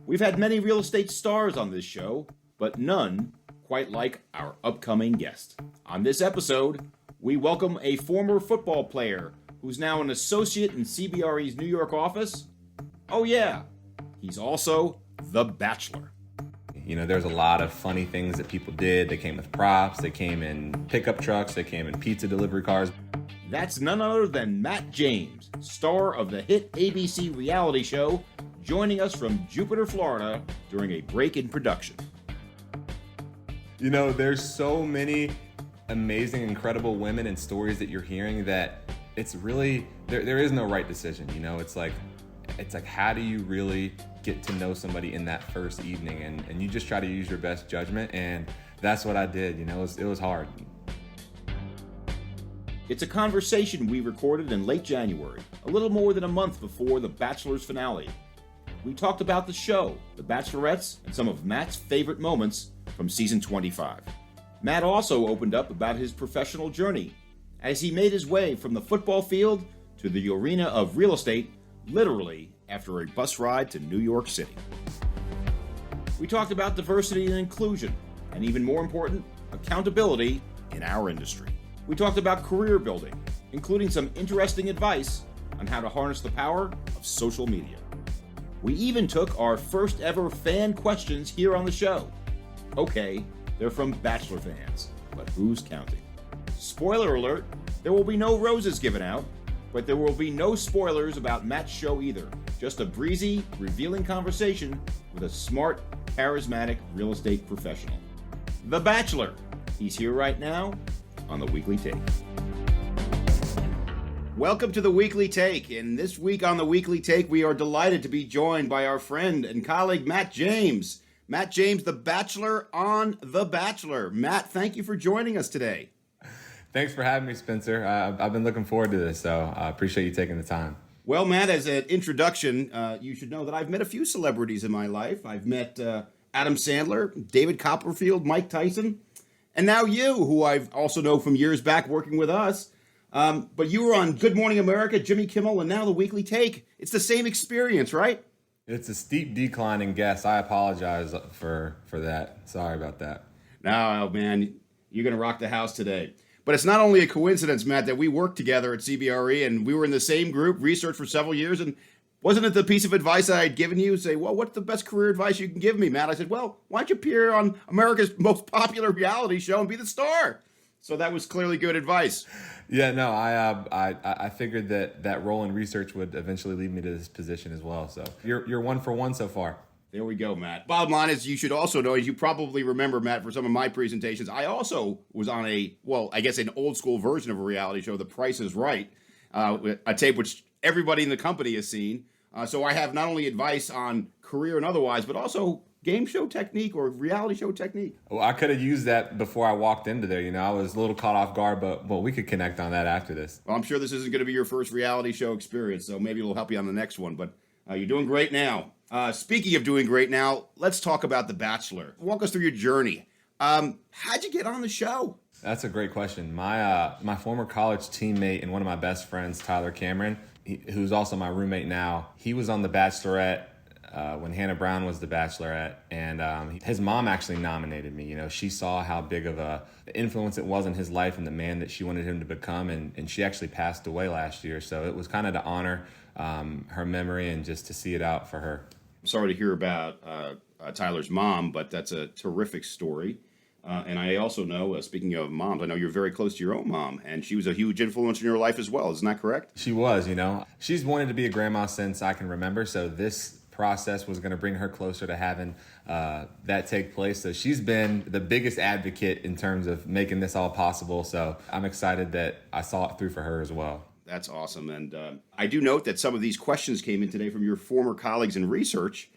We've had many real estate stars on this show, but none quite like our upcoming guest. On this episode, we welcome a former football player who's now an associate in CBRE's New York office. Oh yeah, he's also the Bachelor. You know, there's a lot of funny things that people did. They came with props, they came in pickup trucks, they came in pizza delivery cars. That's none other than Matt James, star of the hit ABC reality show, joining us from Jupiter, Florida, during a break in production. You know, there's so many amazing, incredible women and stories that you're hearing that it's really, there is no right decision. You know, it's like, how do you really get to know somebody in that first evening? And you just try to use your best judgment. And that's what I did. You know, it was hard. It's a conversation we recorded in late January, a little more than a month before The Bachelor's finale. We talked about the show, The Bachelorettes, and some of Matt's favorite moments from season 25. Matt also opened up about his professional journey as he made his way from the football field to the arena of real estate, literally after a bus ride to New York City. We talked about diversity and inclusion, and even more important, accountability in our industry. We talked about career building, including some interesting advice on how to harness the power of social media. We even took our first ever fan questions here on the show. Okay, they're from Bachelor fans, but who's counting? Spoiler alert, there will be no roses given out, but there will be no spoilers about Matt's show either. Just a breezy, revealing conversation with a smart, charismatic real estate professional. The Bachelor. He's here right now on the Weekly Take. Welcome to the Weekly Take. And this week on the Weekly Take, we are delighted to be joined by our friend and colleague, Matt James. Matt James, the Bachelor on The Bachelor. Matt, thank you for joining us today. Thanks for having me, Spencer. I've been looking forward to this, so I appreciate you taking the time. Well, Matt, as an introduction, you should know that I've met a few celebrities in my life. I've met Adam Sandler, David Copperfield, Mike Tyson, and now you, who I've also know from years back working with us. But you were on Good Morning America, Jimmy Kimmel, and now the Weekly Take. It's the same experience, right? It's a steep decline in guests. I apologize for that. Sorry about that. No, man, you're going to rock the house today. But it's not only a coincidence, Matt, that we worked together at CBRE and we were in the same group, research for several years. And wasn't it the piece of advice that I had given you? Say, well, what's the best career advice you can give me, Matt? I said, well, why don't you appear on America's most popular reality show and be the star? So that was clearly good advice. Yeah, no, I figured that role in research would eventually lead me to this position as well. So you're one for one so far. There we go, Matt. Bottom line is, you should also know, as you probably remember, Matt, for some of my presentations, I also was on an old school version of a reality show, The Price is Right, a tape which everybody in the company has seen. So I have not only advice on career and otherwise, but also game show technique or reality show technique. Well, I could have used that before I walked into there. You know, I was a little caught off guard, but we could connect on that after this. Well, I'm sure this isn't going to be your first reality show experience, so maybe it'll help you on the next one. But you're doing great now. Speaking of doing great now, let's talk about The Bachelor. Walk us through your journey. How'd you get on the show? That's a great question. My former college teammate and one of my best friends, Tyler Cameron, who's also my roommate now, he was on The Bachelorette when Hannah Brown was The Bachelorette, and his mom actually nominated me. You know, she saw how big of a influence it was in his life and the man that she wanted him to become, and she actually passed away last year. So it was kind of to honor her memory and just to see it out for her. I'm sorry to hear about Tyler's mom, but that's a terrific story. And I also know, speaking of moms, I know you're very close to your own mom, and she was a huge influence in your life as well. Isn't that correct? She was, you know. She's wanted to be a grandma since I can remember, so this process was going to bring her closer to having that take place. So she's been the biggest advocate in terms of making this all possible. So I'm excited that I saw it through for her as well. That's awesome. And I do note that some of these questions came in today from your former colleagues in research,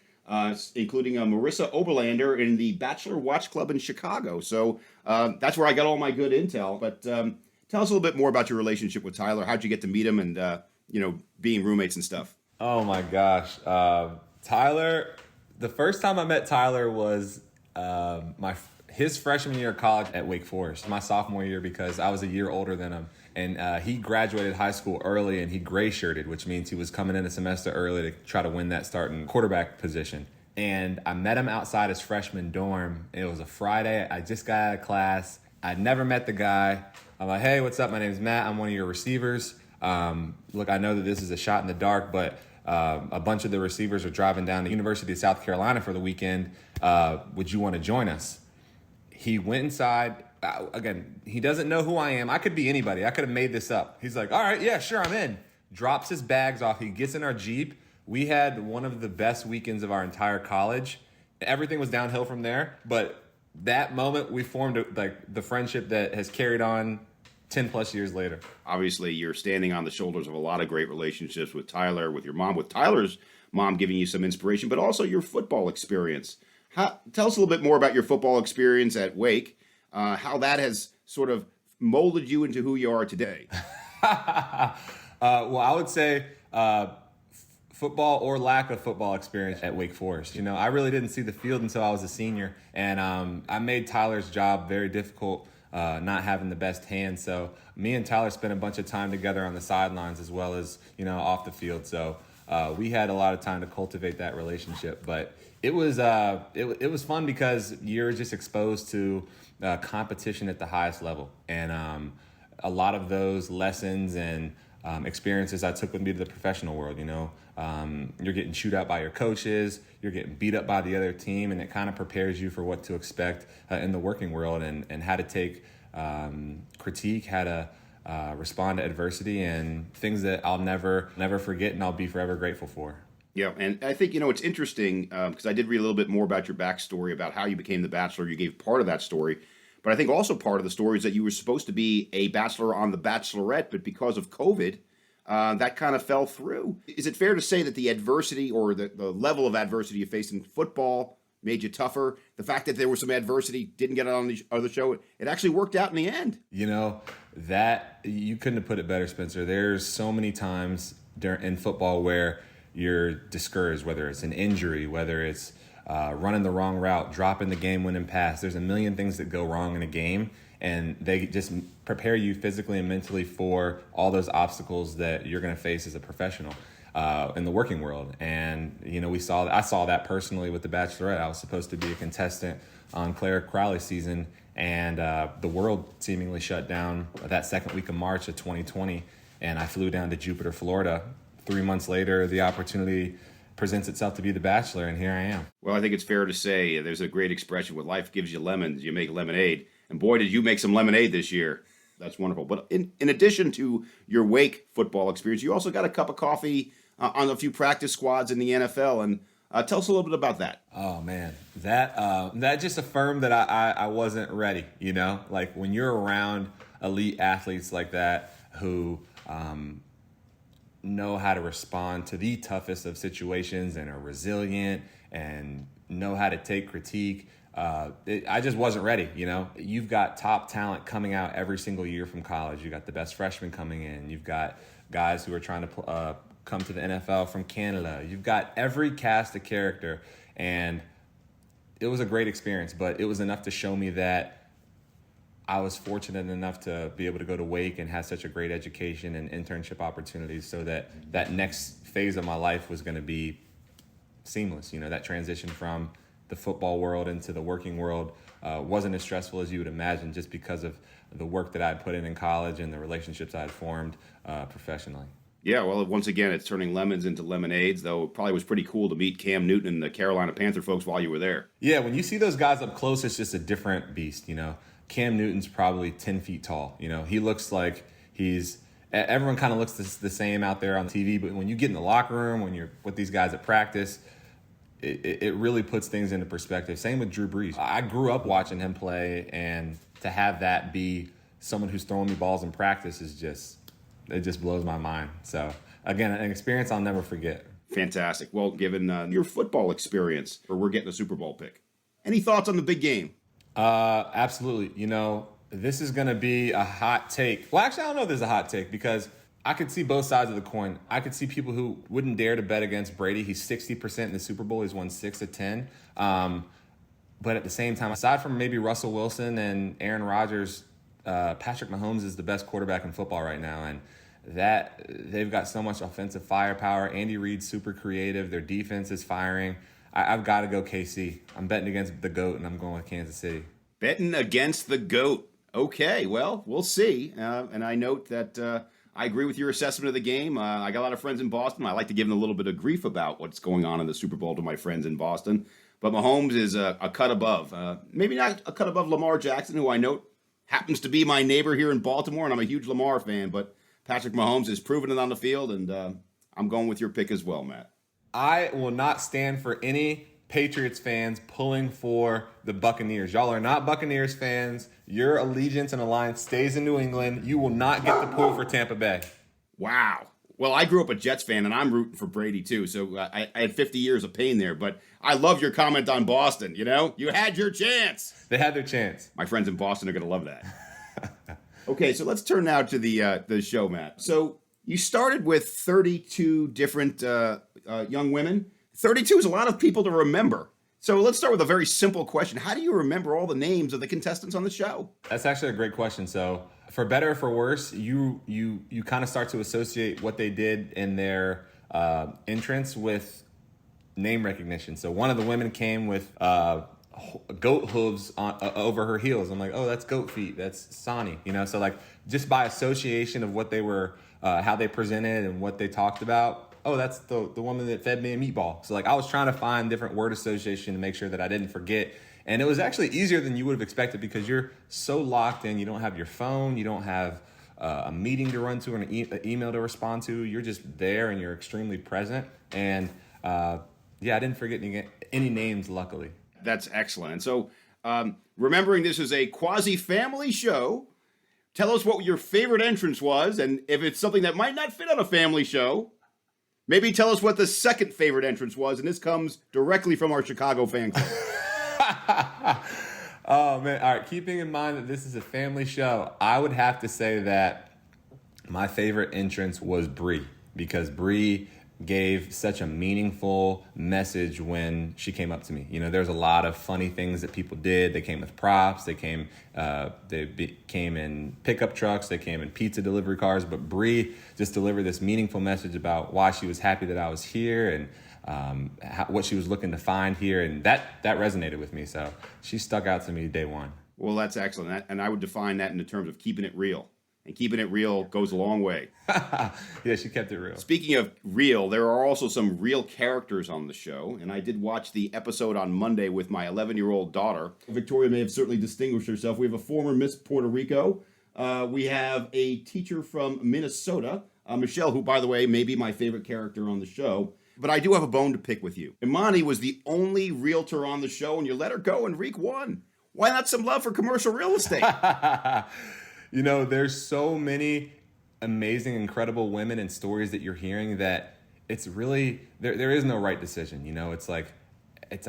including Marissa Oberlander in the Bachelor Watch Club in Chicago. So that's where I got all my good intel. But tell us a little bit more about your relationship with Tyler. How'd you get to meet him and, being roommates and stuff? Oh, my gosh. Tyler, the first time I met Tyler was his freshman year of college at Wake Forest, my sophomore year, because I was a year older than him. And he graduated high school early, and he gray shirted, which means he was coming in a semester early to try to win that starting quarterback position. And I met him outside his freshman dorm. It was a Friday. I just got out of class. I'd never met the guy. I'm like, hey, what's up? My name's Matt. I'm one of your receivers. Look, I know that this is a shot in the dark, but a bunch of the receivers are driving down to the University of South Carolina for the weekend. Would you want to join us? He went inside. Again, he doesn't know who I am. I could be anybody. I could have made this up. He's like, all right, yeah, sure, I'm in. Drops his bags off. He gets in our Jeep. We had one of the best weekends of our entire college. Everything was downhill from there. But that moment, we formed the friendship that has carried on 10 plus years later. Obviously, you're standing on the shoulders of a lot of great relationships with Tyler, with your mom, with Tyler's mom giving you some inspiration, but also your football experience. Tell us a little bit more about your football experience at Wake, how that has sort of molded you into who you are today. Well, I would say football or lack of football experience at Wake Forest. You know, I really didn't see the field until I was a senior, and I made Tyler's job very difficult, not having the best hands. So me and Tyler spent a bunch of time together on the sidelines as well as, you know, off the field. So we had a lot of time to cultivate that relationship. But it was fun because you're just exposed to competition at the highest level, and a lot of those lessons and experiences I took with me to the professional world. You know, you're getting chewed out by your coaches, you're getting beat up by the other team, and it kind of prepares you for what to expect in the working world, and how to take critique, how to respond to adversity, and things that I'll never forget and I'll be forever grateful for. Yeah, and I think, you know, it's interesting because I did read a little bit more about your backstory, about how you became the Bachelor. You gave part of that story. But I think also part of the story is that you were supposed to be a Bachelor on The Bachelorette, but because of COVID, that kind of fell through. Is it fair to say that the adversity or the level of adversity you faced in football made you tougher? The fact that there was some adversity, didn't get on the other show, it actually worked out in the end. You know, that you couldn't have put it better, Spencer. There's so many times in football where you're discouraged, whether it's an injury, whether it's running the wrong route, dropping the game-winning pass. There's a million things that go wrong in a game, and they just prepare you physically and mentally for all those obstacles that you're going to face as a professional in the working world. And, you know, I saw that personally with The Bachelorette. I was supposed to be a contestant on Claire Crowley's season, and the world seemingly shut down that second week of March of 2020, and I flew down to Jupiter, Florida. 3 months later, the opportunity presents itself to be the Bachelor, and here I am. Well, I think it's fair to say there's a great expression: when life gives you lemons, you make lemonade. And boy, did you make some lemonade this year. That's wonderful. But in addition to your Wake football experience, you also got a cup of coffee on a few practice squads in the NFL. And tell us a little bit about that. Oh, man. That just affirmed that I wasn't ready, you know? Like, when you're around elite athletes like that who know how to respond to the toughest of situations and are resilient and know how to take critique, I just wasn't ready, you know? You've got top talent coming out every single year from college. You got the best freshmen coming in. You've got guys who are trying to come to the NFL from Canada. You've got every cast of character, and it was a great experience, but it was enough to show me that I was fortunate enough to be able to go to Wake and have such a great education and internship opportunities, so that next phase of my life was going to be seamless. You know, that transition from the football world into the working world wasn't as stressful as you would imagine, just because of the work that I had put in college and the relationships I had formed professionally. Yeah, well, once again, it's turning lemons into lemonades, though it probably was pretty cool to meet Cam Newton and the Carolina Panther folks while you were there. Yeah, when you see those guys up close, it's just a different beast, you know. Cam Newton's probably 10 feet tall. You know, he looks like everyone kind of looks the same out there on TV, but when you get in the locker room, when you're with these guys at practice, it really puts things into perspective. Same with Drew Brees. I grew up watching him play, and to have that be someone who's throwing me balls in practice it just blows my mind. So, again, an experience I'll never forget. Fantastic. Well, given your football experience, we're getting a Super Bowl pick. Any thoughts on the big game? Absolutely. You know, this is going to be a hot take. Well, actually, I don't know if there's a hot take, because I could see both sides of the coin. I could see people who wouldn't dare to bet against Brady. He's 60% in the Super Bowl. He's won 6 of 10. But at the same time, aside from maybe Russell Wilson and Aaron Rodgers, Patrick Mahomes is the best quarterback in football right now. And that they've got so much offensive firepower. Andy Reid's super creative. Their defense is firing. I've got to go KC. I'm betting against the GOAT, and I'm going with Kansas City. Betting against the GOAT. Okay, well, we'll see. And I note that I agree with your assessment of the game. I got a lot of friends in Boston. I like to give them a little bit of grief about what's going on in the Super Bowl to my friends in Boston. But Mahomes is a cut above. Maybe not a cut above Lamar Jackson, who I note happens to be my neighbor here in Baltimore, and I'm a huge Lamar fan. But Patrick Mahomes has proven it on the field, and I'm going with your pick as well, Matt. I will not stand for any Patriots fans pulling for the Buccaneers. Y'all are not Buccaneers fans. Your allegiance and alliance stays in New England. You will not get the pull for Tampa Bay. Wow. Well, I grew up a Jets fan, and I'm rooting for Brady, too. So I had 50 years of pain there. But I love your comment on Boston, you know? You had your chance. They had their chance. My friends in Boston are going to love that. Okay, so let's turn now to the show, Matt. So you started with 32 different young women. 32 is a lot of people to remember. So let's start with a very simple question. How do you remember all the names of the contestants on the show? That's actually a great question. So for better or for worse, you kind of start to associate what they did in their entrance with name recognition. So one of the women came with goat hooves over her heels. I'm like, oh, that's goat feet. That's Sonny. You know, so like just by association of what they were, how they presented and what they talked about. Oh, that's the woman that fed me a meatball. So like I was trying to find different word association to make sure that I didn't forget. And it was actually easier than you would have expected because you're so locked in. You don't have your phone. You don't have a meeting to run to or an email to respond to. You're just there and you're extremely present. And I didn't forget any names, luckily. That's excellent. And so remembering this is a quasi-family show, tell us what your favorite entrance was. And if it's something that might not fit on a family show, maybe tell us what the second favorite entrance was, and this comes directly from our Chicago fan club. Oh, man. All right. Keeping in mind that this is a family show, I would have to say that my favorite entrance was Bree, because Bree gave such a meaningful message when she came up to me. You know, there's a lot of funny things that people did. They came with props. They came in pickup trucks. They came in pizza delivery cars. But Bree just delivered this meaningful message about why she was happy that I was here and what she was looking to find here. And that resonated with me. So she stuck out to me day one. Well, that's excellent. And I would define that in the terms of keeping it real. And keeping it real goes a long way. Yeah, she kept it real. Speaking of real, there are also some real characters on the show. And I did watch the episode on Monday with my 11-year-old daughter. Victoria may have certainly distinguished herself. We have a former Miss Puerto Rico. We have a teacher from Minnesota, Michelle, who, by the way, may be my favorite character on the show. But I do have a bone to pick with you. Imani was the only realtor on the show, and you let her go in week one. Why not some love for commercial real estate? You know, there's so many amazing, incredible women and stories that you're hearing that it's really, there is no right decision. You know, it's like,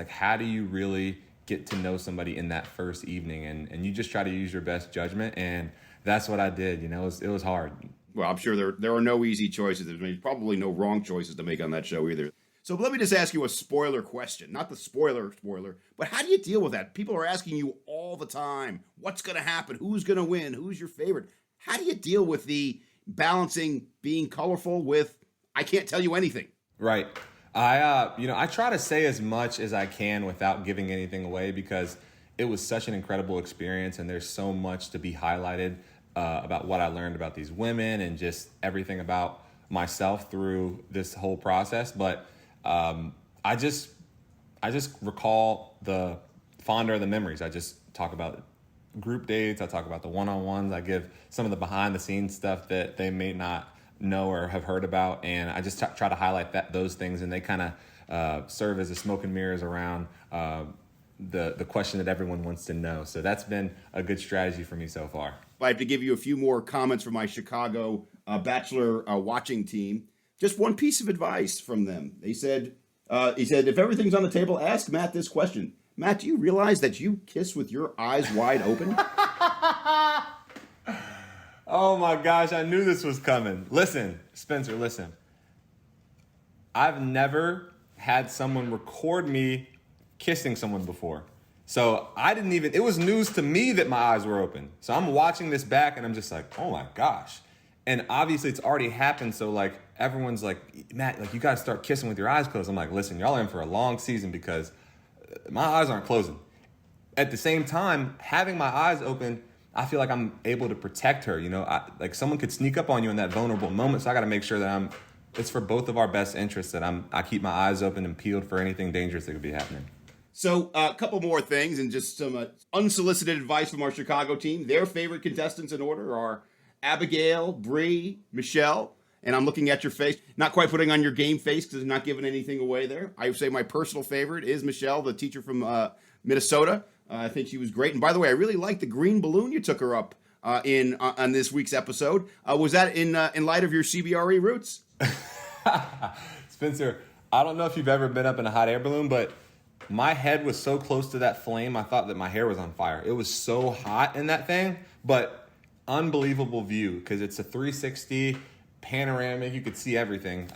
how do you really get to know somebody in that first evening? And you just try to use your best judgment. And that's what I did. You know, it was hard. Well, I'm sure there are no easy choices. There's probably no wrong choices to make on that show either. So let me just ask you a spoiler question. Not the spoiler, but how do you deal with that? People are asking you all the time, what's going to happen? Who's going to win? Who's your favorite? How do you deal with the balancing being colorful with, I can't tell you anything? Right. I try to say as much as I can without giving anything away because it was such an incredible experience and there's so much to be highlighted about what I learned about these women and just everything about myself through this whole process. But I just recall the fonder of the memories. I just talk about group dates. I talk about the one-on-ones. I give some of the behind-the-scenes stuff that they may not know or have heard about, and I just try to highlight those things, and they kind of serve as a smoke and mirrors around the question that everyone wants to know. So that's been a good strategy for me so far. I have to give you a few more comments from my Chicago Bachelor watching team. Just one piece of advice from them. He said, if everything's on the table, ask Matt this question. Matt, do you realize that you kiss with your eyes wide open? Oh my gosh, I knew this was coming. Listen, Spencer, listen. I've never had someone record me kissing someone before. So it was news to me that my eyes were open. So I'm watching this back and I'm just like, oh my gosh. And obviously it's already happened. So like, everyone's like, Matt, like you got to start kissing with your eyes closed. I'm like, listen, y'all are in for a long season because my eyes aren't closing. At the same time, having my eyes open, I feel like I'm able to protect her. Like someone could sneak up on you in that vulnerable moment. So I got to make sure that it's for both of our best interests that I keep my eyes open and peeled for anything dangerous that could be happening. So a couple more things and just some unsolicited advice from our Chicago team. Their favorite contestants in order are Abigail, Bree, Michelle. And I'm looking at your face, not quite putting on your game face because I'm not giving anything away there. I would say my personal favorite is Michelle, the teacher from Minnesota. I think she was great. And by the way, I really liked the green balloon you took her up on this week's episode. Was that in light of your CBRE roots? Spencer, I don't know if you've ever been up in a hot air balloon, but my head was so close to that flame, I thought that my hair was on fire. It was so hot in that thing, but unbelievable view because it's a 360 panoramic. You could see everything.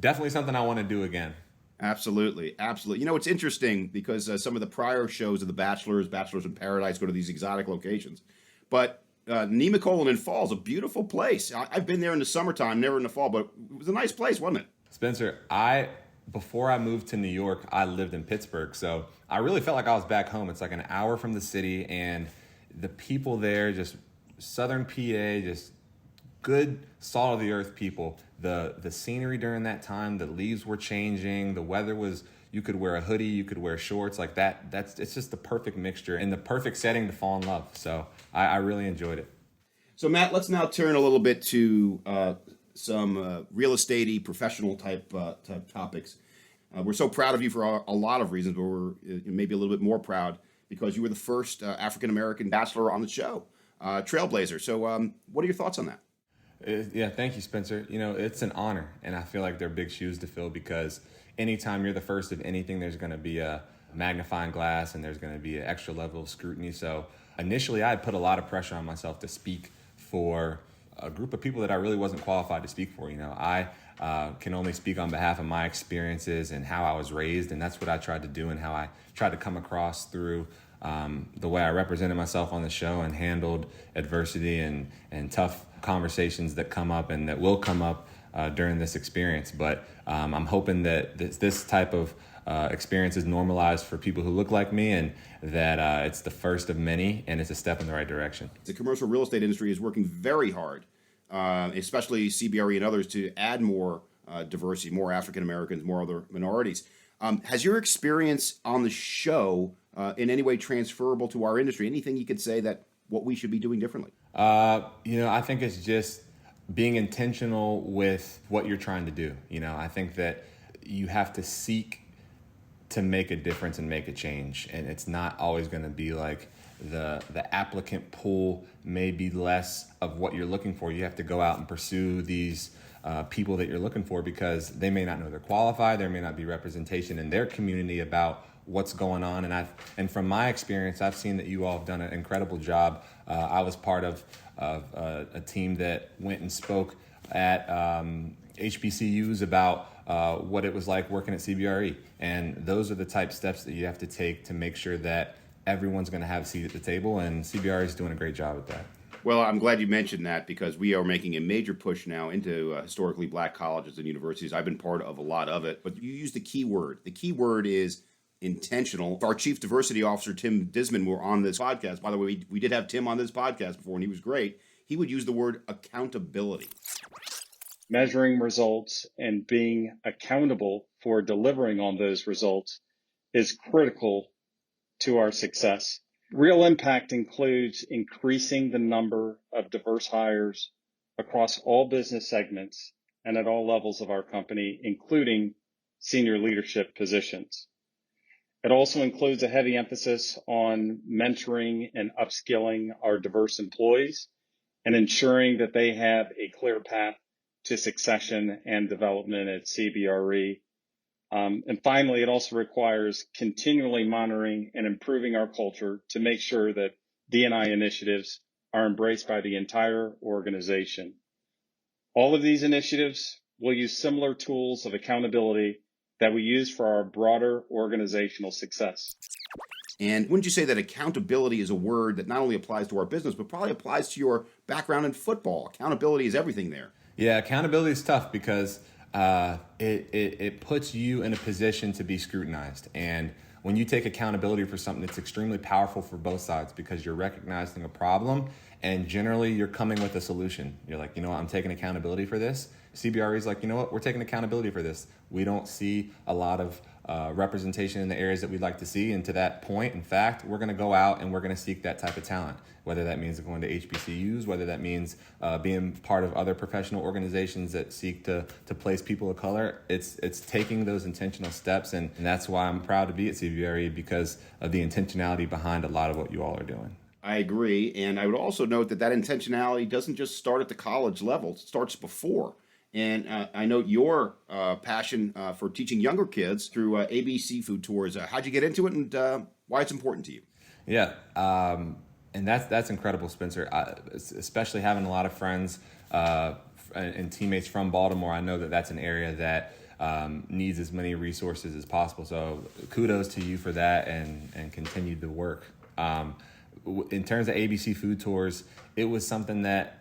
Definitely something I want to do again. Absolutely. It's interesting because some of the prior shows of the Bachelors in Paradise, go to these exotic locations. But Nemacolin in Fall is a beautiful place. I've been there in the summertime, never in the fall, but it was a nice place, wasn't it? Spencer, before I moved to New York, I lived in Pittsburgh. So I really felt like I was back home. It's like an hour from the city, and the people there, just Southern PA, just good, salt of the earth people. The scenery during that time, the leaves were changing, the weather was, you could wear a hoodie, you could wear shorts like that. It's just the perfect mixture and the perfect setting to fall in love. So I really enjoyed it. So Matt, let's now turn a little bit to some real estate-y, professional type topics. We're so proud of you for a lot of reasons, but we're maybe a little bit more proud because you were the first African-American bachelor on the show, trailblazer. So what are your thoughts on that? Yeah, thank you, Spencer. It's an honor, and I feel like they're big shoes to fill because anytime you're the first of anything, there's going to be a magnifying glass and there's going to be an extra level of scrutiny. So initially, I had put a lot of pressure on myself to speak for a group of people that I really wasn't qualified to speak for. I can only speak on behalf of my experiences and how I was raised, and that's what I tried to do and how I tried to come across through the way I represented myself on the show and handled adversity and tough conversations that come up and that will come up during this experience. But I'm hoping that this type of experience is normalized for people who look like me and that it's the first of many and it's a step in the right direction. The commercial real estate industry is working very hard, especially CBRE and others, to add more diversity, more African Americans, more other minorities. Has your experience on the show in any way transferable to our industry? Anything you could say that what we should be doing differently? I think it's just being intentional with what you're trying to do. I think that you have to seek to make a difference and make a change. And it's not always going to be like the applicant pool may be less of what you're looking for. You have to go out and pursue these people that you're looking for because they may not know they're qualified. There may not be representation in their community about what's going on. And from my experience, I've seen that you all have done an incredible job. I was part of a team that went and spoke at HBCUs about what it was like working at CBRE. And those are the type steps that you have to take to make sure that everyone's going to have a seat at the table. And CBRE is doing a great job at that. Well, I'm glad you mentioned that because we are making a major push now into historically black colleges and universities. I've been part of a lot of it, but you used the key word. The key word is intentional. Our Chief Diversity Officer, Tim Disman, were on this podcast. By the way, we did have Tim on this podcast before, and he was great. He would use the word accountability. Measuring results and being accountable for delivering on those results is critical to our success. Real impact includes increasing the number of diverse hires across all business segments and at all levels of our company, including senior leadership positions. It also includes a heavy emphasis on mentoring and upskilling our diverse employees and ensuring that they have a clear path to succession and development at CBRE. And finally, it also requires continually monitoring and improving our culture to make sure that D&I initiatives are embraced by the entire organization. All of these initiatives will use similar tools of accountability that we use for our broader organizational success. And wouldn't you say that accountability is a word that not only applies to our business, but probably applies to your background in football? Accountability is everything there. Yeah, accountability is tough because it puts you in a position to be scrutinized. And when you take accountability for something, it's extremely powerful for both sides because you're recognizing a problem and generally you're coming with a solution. You're like, you know what, I'm taking accountability for this. CBRE is like, you know what, we're taking accountability for this. We don't see a lot of representation in the areas that we'd like to see. And to that point, in fact, we're going to go out and we're going to seek that type of talent, whether that means going to HBCUs, whether that means being part of other professional organizations that seek to place people of color. It's taking those intentional steps. And that's why I'm proud to be at CBRE, because of the intentionality behind a lot of what you all are doing. I agree. And I would also note that intentionality doesn't just start at the college level, it starts before. And I note your passion for teaching younger kids through ABC Food Tours. How'd you get into it, and why it's important to you? Yeah, and that's incredible, Spencer. Especially having a lot of friends and teammates from Baltimore, I know that that's an area that needs as many resources as possible. So kudos to you for that, and continue the work. In terms of ABC Food Tours, it was something that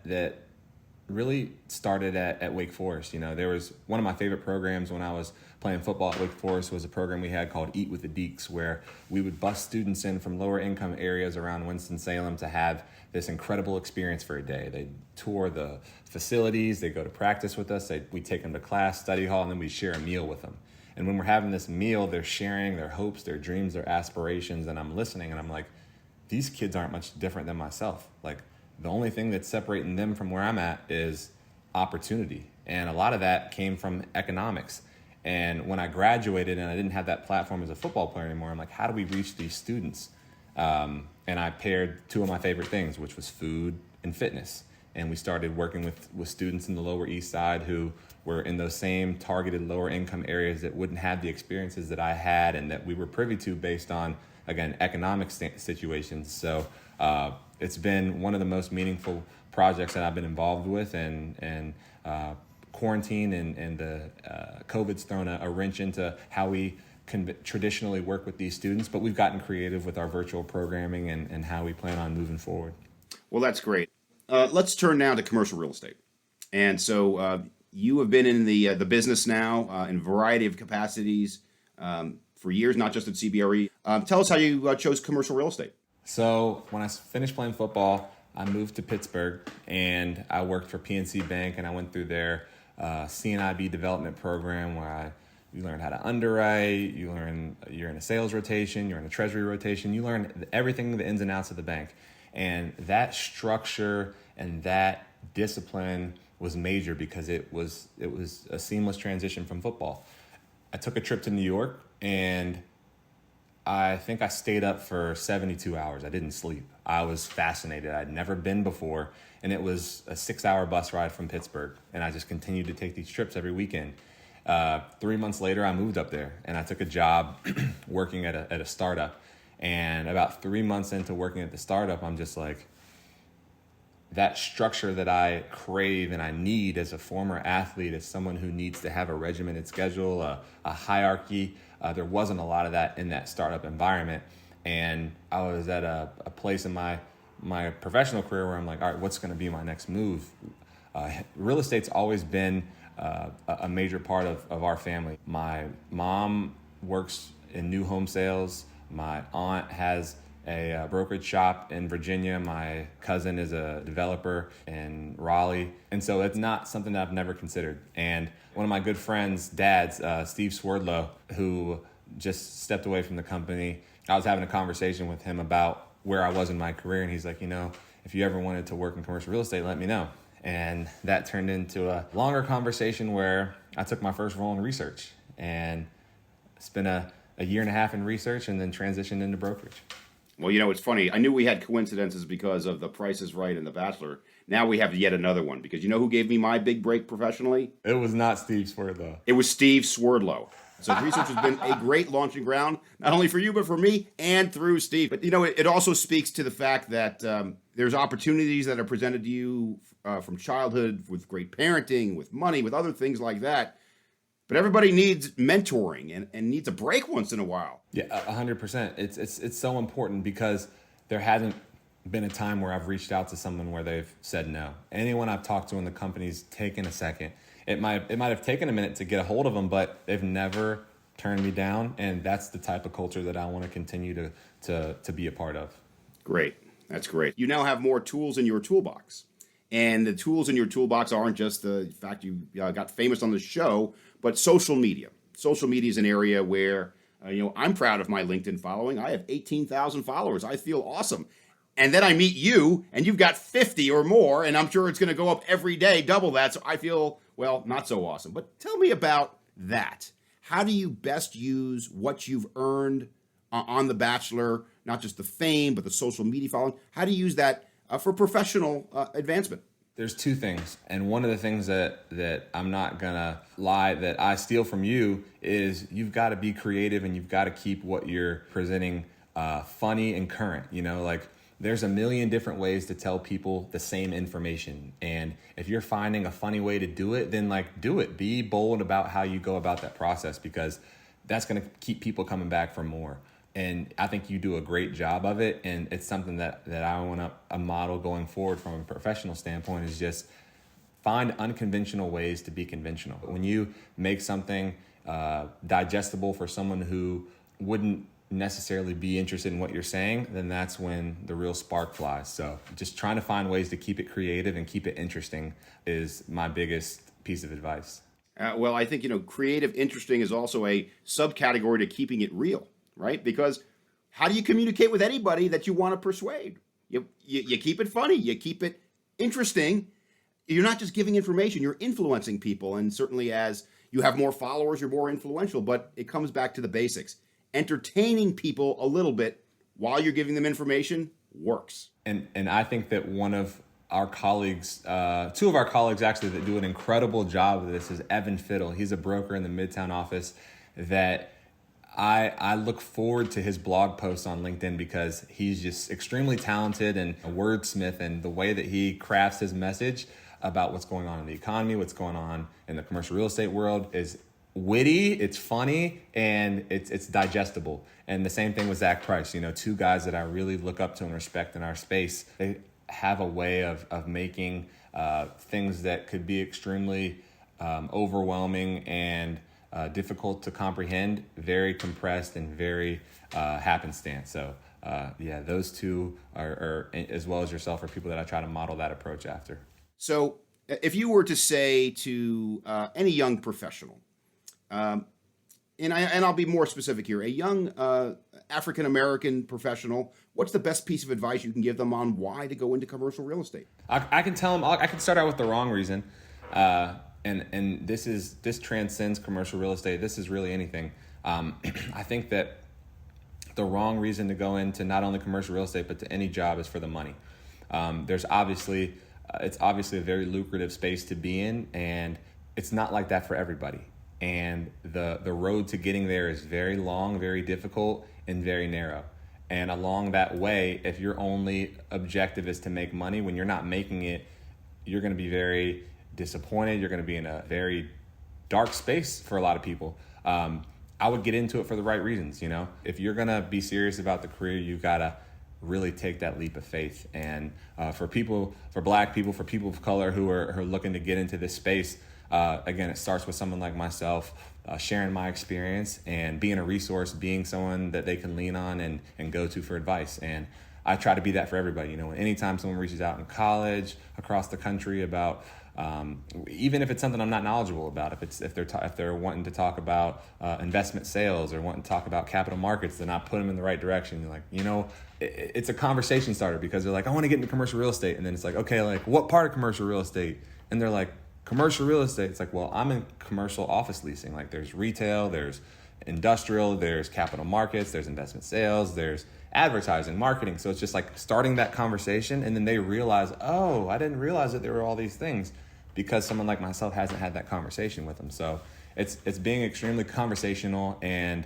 really started at Wake Forest. You know, there was one of my favorite programs when I was playing football at Wake Forest was a program we had called Eat with the Deeks, where we would bus students in from lower income areas around Winston-Salem to have this incredible experience for a day. They'd tour the facilities, they'd go to practice with us, we'd take them to class, study hall, and then we'd share a meal with them. And when we're having this meal, they're sharing their hopes, their dreams, their aspirations, and I'm listening, and I'm like, these kids aren't much different than myself. Like, the only thing that's separating them from where I'm at is opportunity. And a lot of that came from economics. And when I graduated and I didn't have that platform as a football player anymore, I'm like, how do we reach these students? And I paired two of my favorite things, which was food and fitness. And we started working with students in the Lower East Side who were in those same targeted lower income areas that wouldn't have the experiences that I had and that we were privy to based on, again, economic situations. So it's been one of the most meaningful projects that I've been involved with, and quarantine and the COVID's thrown a wrench into how we can traditionally work with these students, but we've gotten creative with our virtual programming and how we plan on moving forward. Well, that's great. Let's turn now to commercial real estate. And so you have been in the business now in a variety of capacities for years, not just at CBRE. Tell us how you chose commercial real estate. So when I finished playing football, I moved to Pittsburgh and I worked for PNC Bank, and I went through their CNIB development program where you learn how to underwrite, you're in a sales rotation, you're in a treasury rotation, you learn everything, the ins and outs of the bank. And that structure and that discipline was major because it was a seamless transition from football. I took a trip to New York, and I think I stayed up for 72 hours. I didn't sleep. I was fascinated. I'd never been before, and it was a 6-hour bus ride from Pittsburgh, and I just continued to take these trips every weekend. 3 months later, I moved up there, and I took a job working at a startup. And about 3 months into working at the startup, I'm just like, that structure that I crave and I need as a former athlete, as someone who needs to have a regimented schedule, a hierarchy, there wasn't a lot of that in that startup environment. And I was at a place in my professional career where I'm like, all right, what's going to be my next move? Real estate's always been a major part of our family. My mom works in new home sales. My aunt has a brokerage shop in Virginia. My cousin is a developer in Raleigh. And so it's not something that I've never considered. And one of my good friends' dads, Steve Swerdlow, who just stepped away from the company, I was having a conversation with him about where I was in my career. And he's like, you know, if you ever wanted to work in commercial real estate, let me know. And that turned into a longer conversation where I took my first role in research and spent a year and a half in research and then transitioned into brokerage. Well, you know, it's funny. I knew we had coincidences because of The Price is Right and The Bachelor. Now we have yet another one, because you know who gave me my big break professionally? It was not Steve Swerdlow. It was Steve Swerdlow. So research has been a great launching ground, not only for you, but for me and through Steve. But, you know, it also speaks to the fact that there's opportunities that are presented to you from childhood with great parenting, with money, with other things like that. But everybody needs mentoring and needs a break once in a while. Yeah, 100%. It's so important because there hasn't been a time where I've reached out to someone where they've said no. Anyone I've talked to in the company's taken a second. It might have taken a minute to get a hold of them, but they've never turned me down, and that's the type of culture that I want to continue to be a part of. Great. That's great. You now have more tools in your toolbox. And the tools in your toolbox aren't just the fact you got famous on the show, but social media. Social media is an area where, I'm proud of my LinkedIn following. I have 18,000 followers. I feel awesome. And then I meet you, and you've got 50 or more, and I'm sure it's going to go up every day, double that. So I feel, well, not so awesome. But tell me about that. How do you best use what you've earned on The Bachelor, not just the fame, but the social media following? How do you use that for professional advancement? There's two things. And one of the things that I'm not going to lie that I steal from you is you've got to be creative and you've got to keep what you're presenting funny and current. There's a million different ways to tell people the same information. And if you're finding a funny way to do it, then do it. Be bold about how you go about that process, because that's going to keep people coming back for more. And I think you do a great job of it. And it's something that I want to model going forward from a professional standpoint, is just find unconventional ways to be conventional. When you make something digestible for someone who wouldn't necessarily be interested in what you're saying, then that's when the real spark flies. So just trying to find ways to keep it creative and keep it interesting is my biggest piece of advice. Well, I think, creative, interesting is also a subcategory to keeping it real, right? Because how do you communicate with anybody that you want to persuade? You keep it funny, you keep it interesting. You're not just giving information, you're influencing people. And certainly as you have more followers, you're more influential, but it comes back to the basics. Entertaining people a little bit while you're giving them information works. And I think that one of our colleagues, two of our colleagues actually that do an incredible job of this is Evan Fiddle. He's a broker in the Midtown office that I look forward to his blog posts on LinkedIn, because he's just extremely talented and a wordsmith, and the way that he crafts his message about what's going on in the economy, what's going on in the commercial real estate world is witty, it's funny, and it's digestible. And the same thing with Zach Price, two guys that I really look up to and respect in our space. They have a way of making things that could be extremely overwhelming and difficult to comprehend very compressed and very happenstance. So those two are, as well as yourself, are people that I try to model that approach after. So if you were to say to any young professional, and I'll be more specific here, a young African-American professional, what's the best piece of advice you can give them on why to go into commercial real estate? I can tell them, I can start out with the wrong reason. And this transcends commercial real estate. This is really anything. I think that the wrong reason to go into not only commercial real estate, but to any job is for the money. It's obviously a very lucrative space to be in, and it's not like that for everybody. And the road to getting there is very long, very difficult, and very narrow. And along that way, if your only objective is to make money, when you're not making it, you're going to be very disappointed. You're going to be in a very dark space for a lot of people. I would get into it for the right reasons. If you're going to be serious about the career, you've got to really take that leap of faith. And for Black people, for people of color who are looking to get into this space, again, it starts with someone like myself, sharing my experience and being a resource, being someone that they can lean on and go to for advice. And I try to be that for everybody. Anytime someone reaches out in college, across the country about, even if it's something I'm not knowledgeable about, if they're wanting to talk about investment sales or wanting to talk about capital markets, then I put them in the right direction. You're like, it's a conversation starter, because they're like, I want to get into commercial real estate. And then it's like, okay, like what part of commercial real estate? And they're like, commercial real estate. It's like, well, I'm in commercial office leasing. Like there's retail, there's industrial, there's capital markets, there's investment sales, there's advertising, marketing. So it's just like starting that conversation, and then they realize, oh, I didn't realize that there were all these things, because someone like myself hasn't had that conversation with them. So it's being extremely conversational and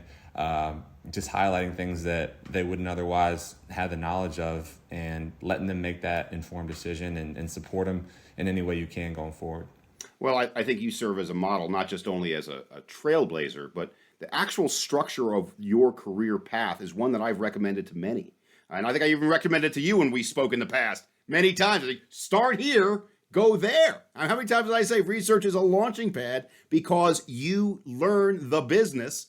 just highlighting things that they wouldn't otherwise have the knowledge of, and letting them make that informed decision and support them in any way you can going forward. Well, I think you serve as a model, not just only as a trailblazer, but the actual structure of your career path is one that I've recommended to many. And I think I even recommended it to you when we spoke in the past many times. Like, start here, go there. And how many times did I say research is a launching pad because you learn the business,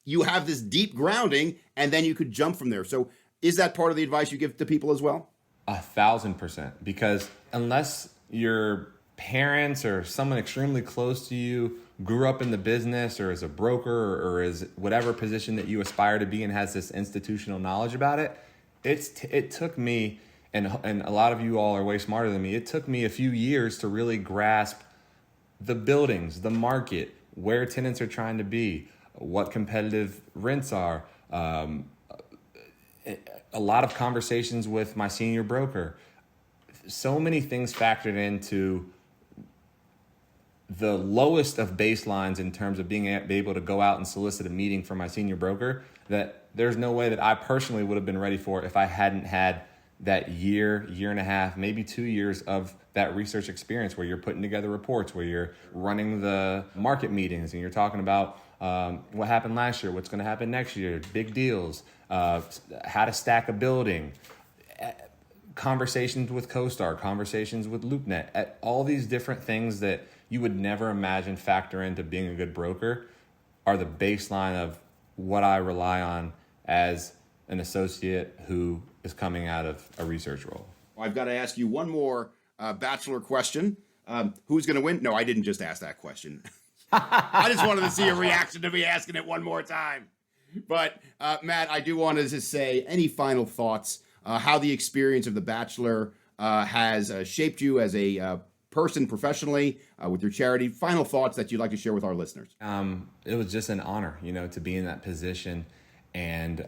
you have this deep grounding, and then you could jump from there. So is that part of the advice you give to people as well? 1,000%. Because unless your parents or someone extremely close to you grew up in the business or as a broker or as whatever position that you aspire to be and has this institutional knowledge about it, it took me, and a lot of you all are way smarter than me, it took me a few years to really grasp the buildings, the market, where tenants are trying to be, what competitive rents are. A lot of conversations with my senior broker. So many things factored into the lowest of baselines in terms of being able to go out and solicit a meeting for my senior broker that there's no way that I personally would have been ready for if I hadn't had that year and a half, maybe 2 years of that research experience where you're putting together reports, where you're running the market meetings and you're talking about what happened last year, what's going to happen next year, big deals, how to stack a building, conversations with CoStar, conversations with LoopNet, all these different things that you would never imagine factor into being a good broker are the baseline of what I rely on as an associate who is coming out of a research role. I've got to ask you one more Bachelor question. Who's going to win? No, I didn't just ask that question. I just wanted to see a reaction to me asking it one more time. But Matt, I do want to just say, any final thoughts, how the experience of The Bachelor has shaped you as a person professionally with your charity? Final thoughts that you'd like to share with our listeners? It was just an honor, to be in that position, and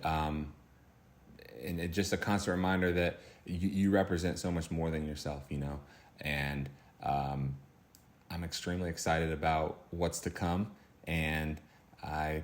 it's just a constant reminder that you represent so much more than yourself, and I'm extremely excited about what's to come, and I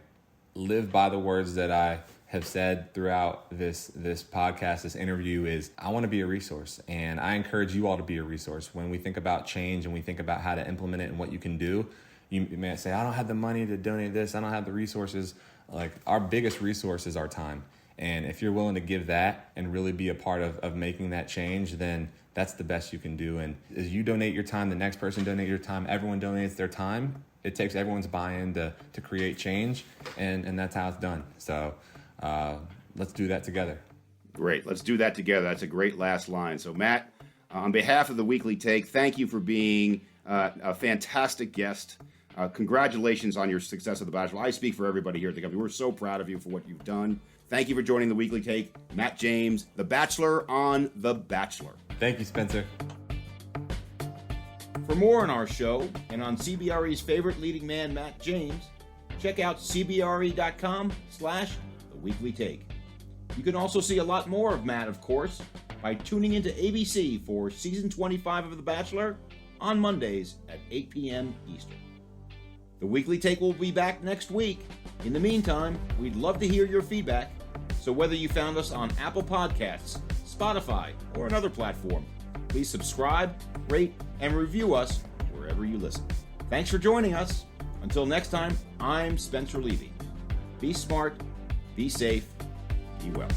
live by the words that I have said throughout this podcast, this interview, is I want to be a resource, and I encourage you all to be a resource. When we think about change and we think about how to implement it and what you can do, you may say, I don't have the money to donate this, I don't have the resources. Like, our biggest resource is our time. And if you're willing to give that and really be a part of making that change, then that's the best you can do. And as you donate your time, the next person donates your time, everyone donates their time. It takes everyone's buy-in to create change, and that's how it's done. So let's do that together. Great. Let's do that together. That's a great last line. So Matt, on behalf of the Weekly Take, thank you for being a fantastic guest. Congratulations on your success of The Bachelor. I speak for everybody here at the company. We're so proud of you for what you've done. Thank you for joining the Weekly Take. Matt James, The Bachelor on The Bachelor. Thank you, Spencer. For more on our show and on CBRE's favorite leading man, Matt James, check out cbre.com/The Weekly Take. You can also see a lot more of Matt, of course, by tuning into ABC for Season 25 of The Bachelor on Mondays at 8 p.m. Eastern. The Weekly Take will be back next week. In the meantime, we'd love to hear your feedback, so whether you found us on Apple Podcasts, Spotify, or another platform, please subscribe, rate, and review us wherever you listen. Thanks for joining us. Until next time, I'm Spencer Levy. Be smart, be safe, be well.